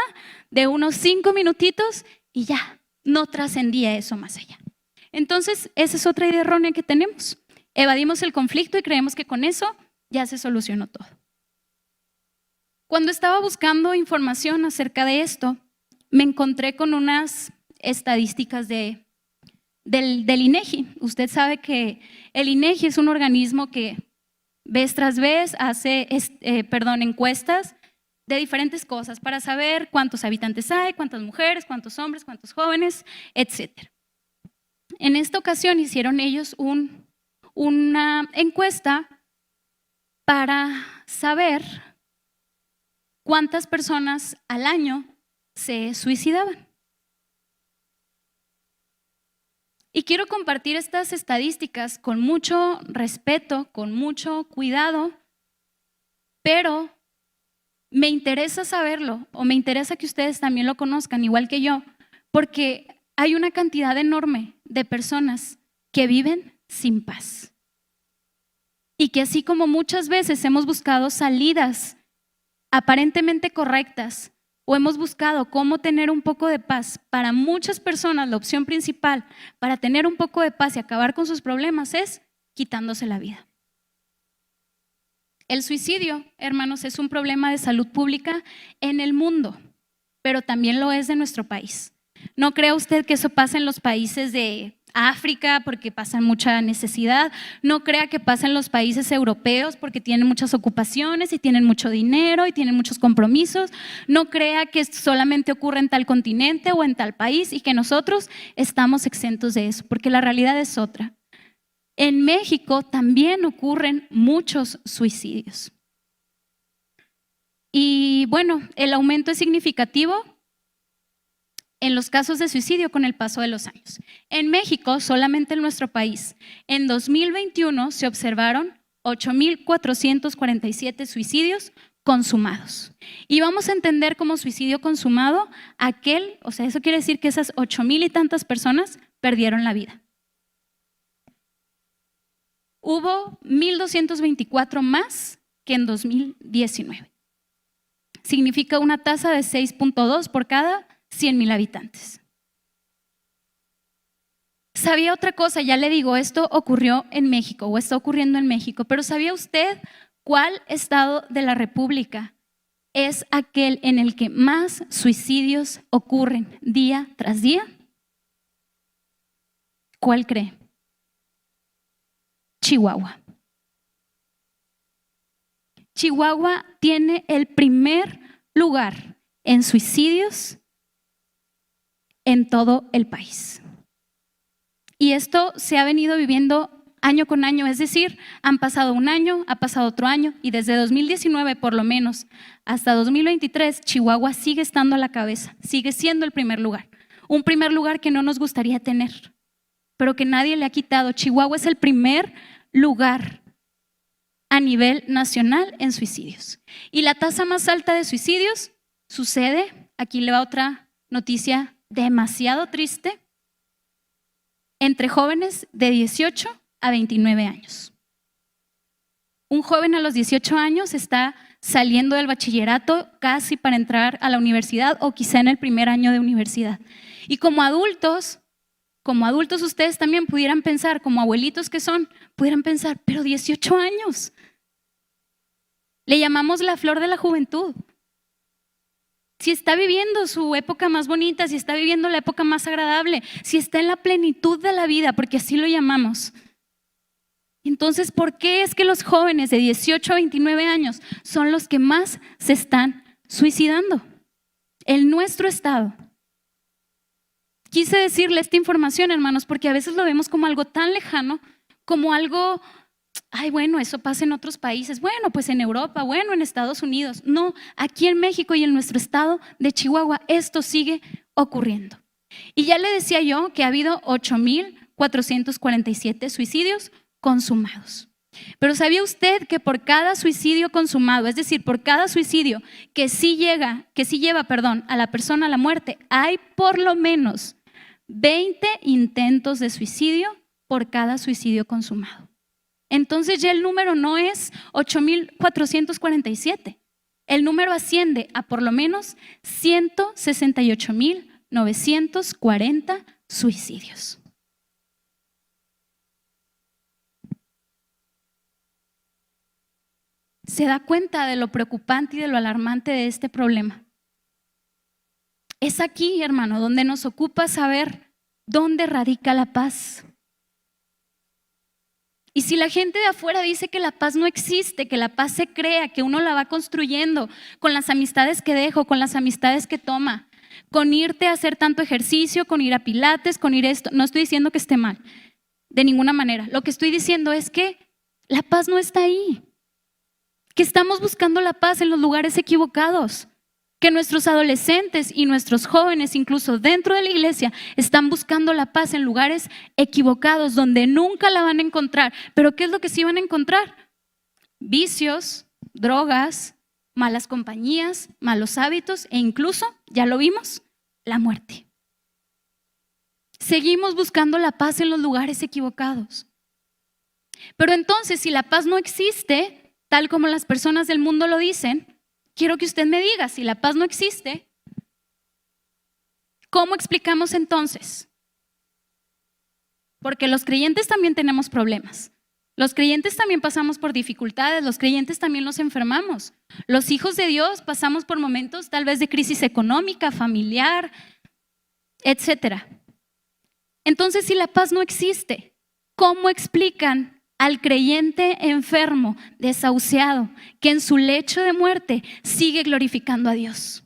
de unos 5 minutitos y ya, no trascendía eso más allá. Entonces, esa es otra idea errónea que tenemos. Evadimos el conflicto y creemos que con eso ya se solucionó todo. Cuando estaba buscando información acerca de esto, me encontré con unas estadísticas del INEGI. Usted sabe que el INEGI es un organismo que vez tras vez hace encuestas de diferentes cosas para saber cuántos habitantes hay, cuántas mujeres, cuántos hombres, cuántos jóvenes, etc. En esta ocasión hicieron ellos una encuesta para saber cuántas personas al año se suicidaban. Y quiero compartir estas estadísticas con mucho respeto, con mucho cuidado, pero me interesa saberlo o me interesa que ustedes también lo conozcan, igual que yo, porque hay una cantidad enorme de personas que viven sin paz. Y que así como muchas veces hemos buscado salidas aparentemente correctas o hemos buscado cómo tener un poco de paz, para muchas personas la opción principal para tener un poco de paz y acabar con sus problemas es quitándose la vida. El suicidio, hermanos, es un problema de salud pública en el mundo, pero también lo es de nuestro país. No crea usted que eso pasa en los países de África porque pasan mucha necesidad, no crea que pasa en los países europeos porque tienen muchas ocupaciones y tienen mucho dinero y tienen muchos compromisos, no crea que solamente ocurre en tal continente o en tal país y que nosotros estamos exentos de eso, porque la realidad es otra. En México también ocurren muchos suicidios. Y bueno, el aumento es significativo en los casos de suicidio con el paso de los años. En México, solamente en nuestro país, en 2021 se observaron 8,447 suicidios consumados. Y vamos a entender como suicidio consumado eso quiere decir que esas 8,000 y tantas personas perdieron la vida. Hubo 1,224 más que en 2019. Significa una tasa de 6.2 por cada 100,000 habitantes. ¿Sabía otra cosa? Ya le digo, esto ocurrió en México o está ocurriendo en México, pero ¿sabía usted cuál estado de la República es aquel en el que más suicidios ocurren día tras día? ¿Cuál cree? Chihuahua. Chihuahua tiene el primer lugar en suicidios en todo el país. Y esto se ha venido viviendo año con año, es decir, han pasado un año, ha pasado otro año y desde 2019 por lo menos hasta 2023 Chihuahua sigue estando a la cabeza, sigue siendo el primer lugar. Un primer lugar que no nos gustaría tener, pero que nadie le ha quitado. Chihuahua es el primer lugar a nivel nacional en suicidios. Y la tasa más alta de suicidios sucede, aquí le va otra noticia demasiado triste, entre jóvenes de 18 a 29 años. Un joven a los 18 años está saliendo del bachillerato casi para entrar a la universidad o quizá en el primer año de universidad. Y como adultos ustedes también pudieran pensar, como abuelitos que son, pudieran pensar, pero 18 años. Le llamamos la flor de la juventud. Si está viviendo su época más bonita, si está viviendo la época más agradable, si está en la plenitud de la vida, porque así lo llamamos. Entonces, ¿por qué es que los jóvenes de 18 a 29 años son los que más se están suicidando en nuestro estado? Quise decirle esta información, hermanos, porque a veces lo vemos como algo tan lejano, como algo, bueno, eso pasa en otros países, bueno, pues en Europa, bueno, en Estados Unidos. No, aquí en México y en nuestro estado de Chihuahua esto sigue ocurriendo. Y ya le decía yo que ha habido 8,447 suicidios consumados. Pero ¿sabía usted que por cada suicidio consumado, es decir, por cada suicidio que sí lleva, a la persona a la muerte, hay por lo menos 20 intentos de suicidio por cada suicidio consumado? Entonces ya el número no es 8,447, el número asciende a por lo menos 168,940 suicidios. ¿Se da cuenta de lo preocupante y de lo alarmante de este problema? Es aquí, hermano, donde nos ocupa saber dónde radica la paz. Y si la gente de afuera dice que la paz no existe, que la paz se crea, que uno la va construyendo con las amistades que dejo, con las amistades que toma, con irte a hacer tanto ejercicio, con ir a pilates, con ir esto, no estoy diciendo que esté mal, de ninguna manera. Lo que estoy diciendo es que la paz no está ahí, que estamos buscando la paz en los lugares equivocados, que nuestros adolescentes y nuestros jóvenes, incluso dentro de la iglesia, están buscando la paz en lugares equivocados donde nunca la van a encontrar. Pero ¿qué es lo que sí van a encontrar? Vicios, drogas, malas compañías, malos hábitos e incluso, ya lo vimos, la muerte. Seguimos buscando la paz en los lugares equivocados. Pero entonces, si la paz no existe, tal como las personas del mundo lo dicen, quiero que usted me diga, si la paz no existe, ¿cómo explicamos entonces? Porque los creyentes también tenemos problemas. Los creyentes también pasamos por dificultades, los creyentes también nos enfermamos. Los hijos de Dios pasamos por momentos tal vez de crisis económica, familiar, etcétera. Entonces, si la paz no existe, ¿cómo explican al creyente enfermo, desahuciado, que en su lecho de muerte sigue glorificando a Dios?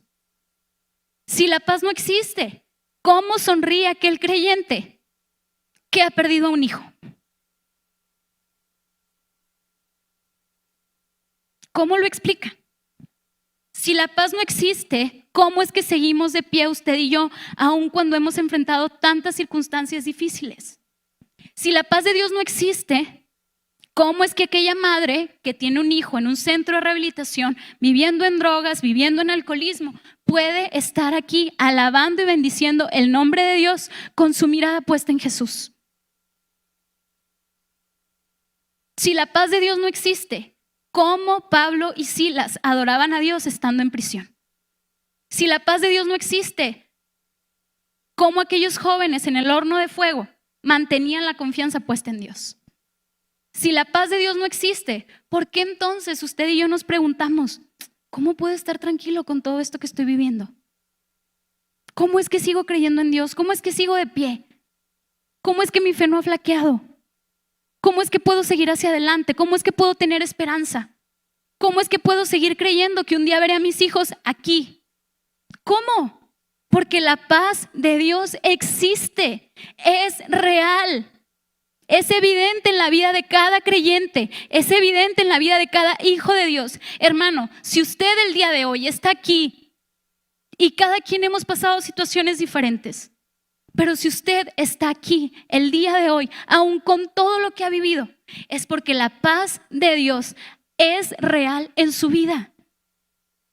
Si la paz no existe, ¿cómo sonríe aquel creyente que ha perdido a un hijo? ¿Cómo lo explica? Si la paz no existe, ¿cómo es que seguimos de pie usted y yo, aun cuando hemos enfrentado tantas circunstancias difíciles? Si la paz de Dios no existe, ¿Cómo es que aquella madre que tiene un hijo en un centro de rehabilitación, viviendo en drogas, viviendo en alcoholismo, puede estar aquí alabando y bendiciendo el nombre de Dios con su mirada puesta en Jesús? Si la paz de Dios no existe, ¿cómo Pablo y Silas adoraban a Dios estando en prisión? Si la paz de Dios no existe, ¿cómo aquellos jóvenes en el horno de fuego mantenían la confianza puesta en Dios? Si la paz de Dios no existe, ¿por qué entonces usted y yo nos preguntamos, ¿cómo puedo estar tranquilo con todo esto que estoy viviendo? ¿Cómo es que sigo creyendo en Dios? ¿Cómo es que sigo de pie? ¿Cómo es que mi fe no ha flaqueado? ¿Cómo es que puedo seguir hacia adelante? ¿Cómo es que puedo tener esperanza? ¿Cómo es que puedo seguir creyendo que un día veré a mis hijos aquí? ¿Cómo? Porque la paz de Dios existe, es real. Es evidente en la vida de cada creyente, es evidente en la vida de cada hijo de Dios. Hermano, si usted el día de hoy está aquí y cada quien hemos pasado situaciones diferentes, pero si usted está aquí el día de hoy, aún con todo lo que ha vivido, es porque la paz de Dios es real en su vida.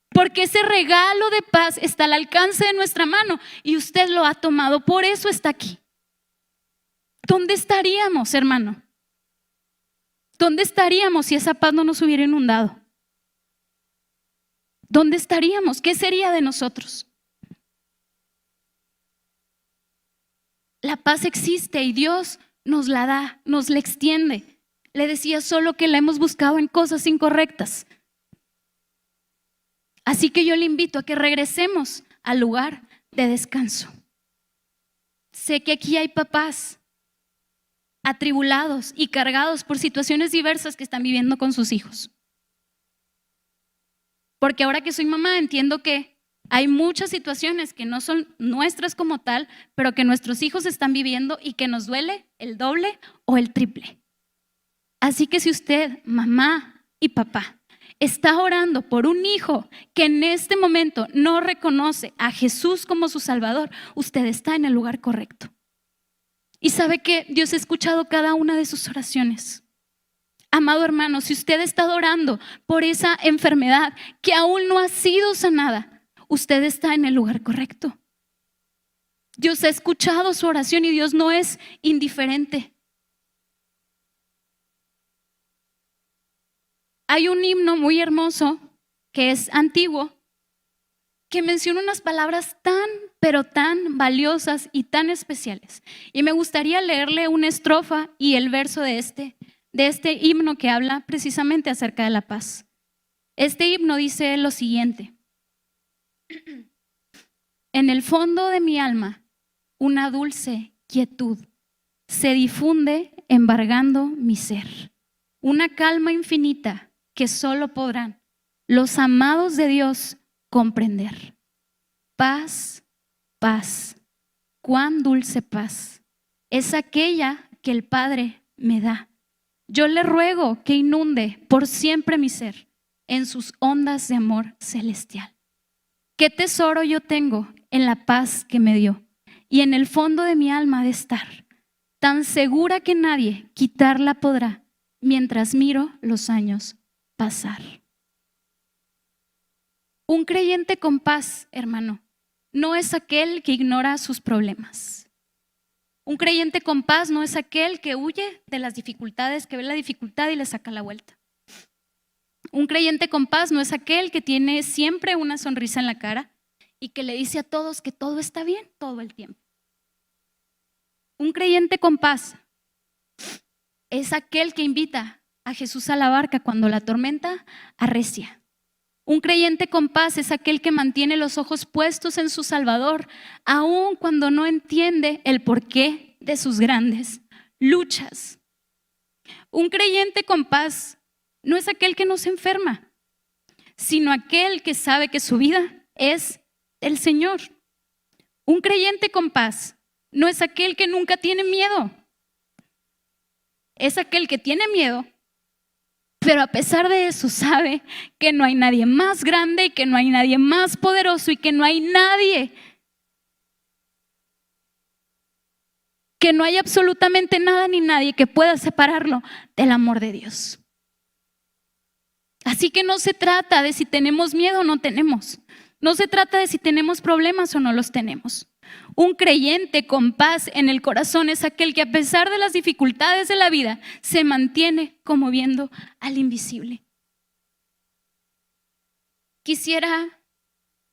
Porque ese regalo de paz está al alcance de nuestra mano y usted lo ha tomado, por eso está aquí. ¿Dónde estaríamos, hermano? ¿Dónde estaríamos si esa paz no nos hubiera inundado? ¿Dónde estaríamos? ¿Qué sería de nosotros? La paz existe y Dios nos la da, nos la extiende. Le decía solo que la hemos buscado en cosas incorrectas. Así que yo le invito a que regresemos al lugar de descanso. Sé que aquí hay papás atribulados y cargados por situaciones diversas que están viviendo con sus hijos. Porque ahora que soy mamá entiendo que hay muchas situaciones que no son nuestras como tal, pero que nuestros hijos están viviendo y que nos duele el doble o el triple. Así que si usted, mamá y papá, está orando por un hijo que en este momento no reconoce a Jesús como su Salvador, usted está en el lugar correcto. Y sabe que Dios ha escuchado cada una de sus oraciones. Amado hermano, si usted está orando por esa enfermedad que aún no ha sido sanada, usted está en el lugar correcto. Dios ha escuchado su oración y Dios no es indiferente. Hay un himno muy hermoso que es antiguo que menciona unas palabras tan, pero tan valiosas y tan especiales. Y me gustaría leerle una estrofa y el verso de este himno que habla precisamente acerca de la paz. Este himno dice lo siguiente: en el fondo de mi alma una dulce quietud se difunde embargando mi ser, una calma infinita que solo podrán los amados de Dios comprender. Paz, paz, cuán dulce paz es aquella que el Padre me da. Yo le ruego que inunde por siempre mi ser en sus ondas de amor celestial. Qué tesoro yo tengo en la paz que me dio y en el fondo de mi alma de estar, tan segura que nadie quitarla podrá mientras miro los años pasar. Un creyente con paz, hermano, no es aquel que ignora sus problemas. Un creyente con paz no es aquel que huye de las dificultades, que ve la dificultad y le saca la vuelta. Un creyente con paz no es aquel que tiene siempre una sonrisa en la cara y que le dice a todos que todo está bien todo el tiempo. Un creyente con paz es aquel que invita a Jesús a la barca cuando la tormenta arrecia. Un creyente con paz es aquel que mantiene los ojos puestos en su Salvador, aun cuando no entiende el porqué de sus grandes luchas. Un creyente con paz no es aquel que no se enferma, sino aquel que sabe que su vida es el Señor. Un creyente con paz no es aquel que nunca tiene miedo, es aquel que tiene miedo, pero a pesar de eso sabe que no hay nadie más grande y que no hay nadie más poderoso y que no hay nadie que no hay absolutamente nada ni nadie que pueda separarlo del amor de Dios. Así que no se trata de si tenemos miedo o no tenemos. No se trata de si tenemos problemas o no los tenemos. Un creyente con paz en el corazón es aquel que a pesar de las dificultades de la vida se mantiene como viendo al invisible. Quisiera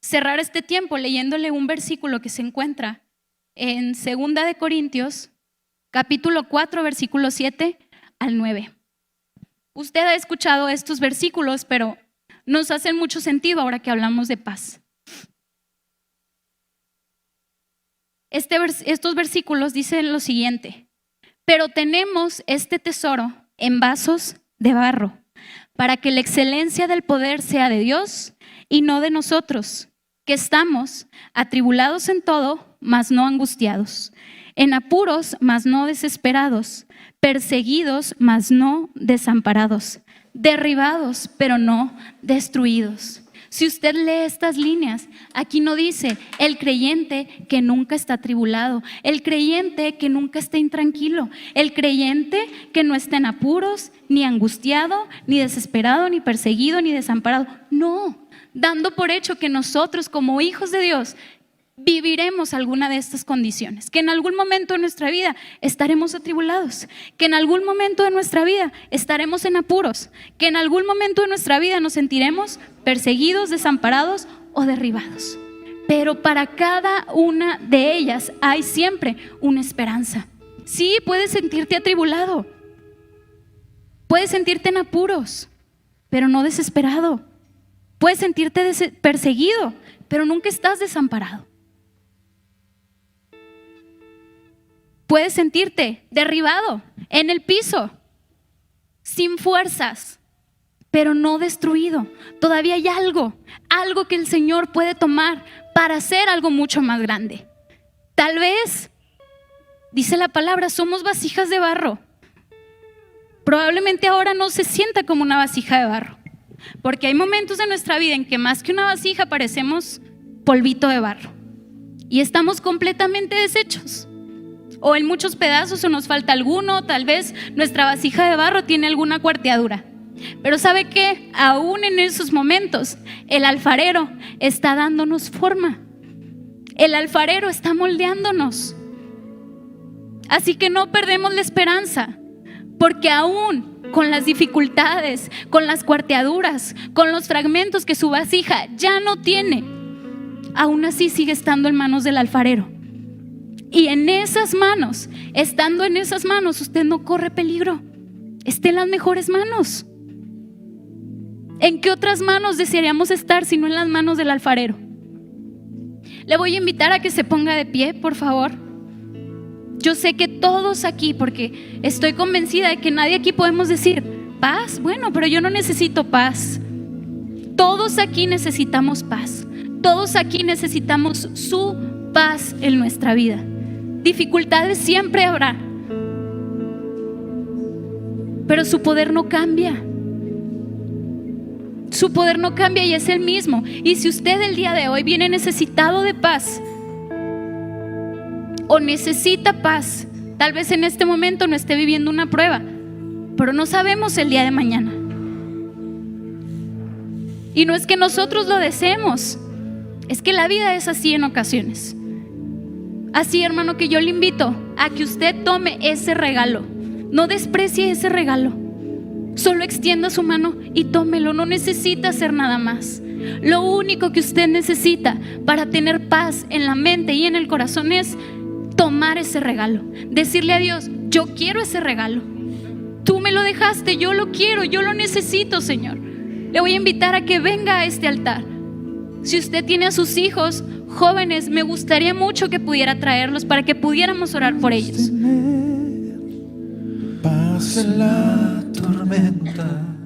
cerrar este tiempo leyéndole un versículo que se encuentra en 2 de Corintios, capítulo 4, versículo 7 al 9. Usted ha escuchado estos versículos, pero nos hacen mucho sentido ahora que hablamos de paz. Estos versículos dicen lo siguiente: pero tenemos este tesoro en vasos de barro, para que la excelencia del poder sea de Dios y no de nosotros, que estamos atribulados en todo, mas no angustiados, en apuros, mas no desesperados, perseguidos, mas no desamparados, derribados, pero no destruidos. Si usted lee estas líneas, aquí no dice el creyente que nunca está atribulado, el creyente que nunca está intranquilo, el creyente que no está en apuros, ni angustiado, ni desesperado, ni perseguido, ni desamparado. No, dando por hecho que nosotros como hijos de Dios viviremos alguna de estas condiciones, que en algún momento de nuestra vida estaremos atribulados, que en algún momento de nuestra vida estaremos en apuros, que en algún momento de nuestra vida nos sentiremos perseguidos, desamparados o derribados. Pero para cada una de ellas hay siempre una esperanza. Sí, puedes sentirte atribulado, puedes sentirte en apuros, pero no desesperado. Puedes sentirte perseguido, pero nunca estás desamparado. Puedes sentirte derribado en el piso, sin fuerzas, pero no destruido. Todavía hay algo que el Señor puede tomar para hacer algo mucho más grande. Tal vez, dice la palabra, somos vasijas de barro. Probablemente ahora no se sienta como una vasija de barro, porque hay momentos en nuestra vida en que más que una vasija parecemos polvito de barro y estamos completamente deshechos. O en muchos pedazos o nos falta alguno, tal vez nuestra vasija de barro tiene alguna cuarteadura. Pero ¿sabe qué? Aún en esos momentos el alfarero está dándonos forma. El alfarero está moldeándonos. Así que no perdemos la esperanza, porque aún con las dificultades, con las cuarteaduras, con los fragmentos que su vasija ya no tiene, aún así sigue estando en manos del alfarero. Y en esas manos, estando en esas manos, usted no corre peligro. Está en las mejores manos. ¿En qué otras manos desearíamos estar sino en las manos del alfarero? Le voy a invitar a que se ponga de pie, por favor. Yo sé que todos aquí, porque estoy convencida de que nadie aquí podemos decir paz. Bueno, pero yo no necesito paz. Todos aquí necesitamos paz. Todos aquí necesitamos su paz en nuestra vida. Dificultades siempre habrá, pero su poder no cambia. Su poder no cambia y es el mismo. Y si usted el día de hoy viene necesitado de paz o necesita paz, tal vez en este momento no esté viviendo una prueba, pero no sabemos el día de mañana. Y no es que nosotros lo deseemos, es que la vida es así en ocasiones. Así, hermano, que yo le invito a que usted tome ese regalo. No desprecie ese regalo. Solo extienda su mano y tómelo. No necesita hacer nada más. Lo único que usted necesita para tener paz en la mente y en el corazón es tomar ese regalo. Decirle a Dios: yo quiero ese regalo. Tú me lo dejaste, yo lo quiero, yo lo necesito, Señor. Le voy a invitar a que venga a este altar. Si usted tiene a sus hijos jóvenes, me gustaría mucho que pudiera traerlos para que pudiéramos orar por ellos. Paz en la tormenta,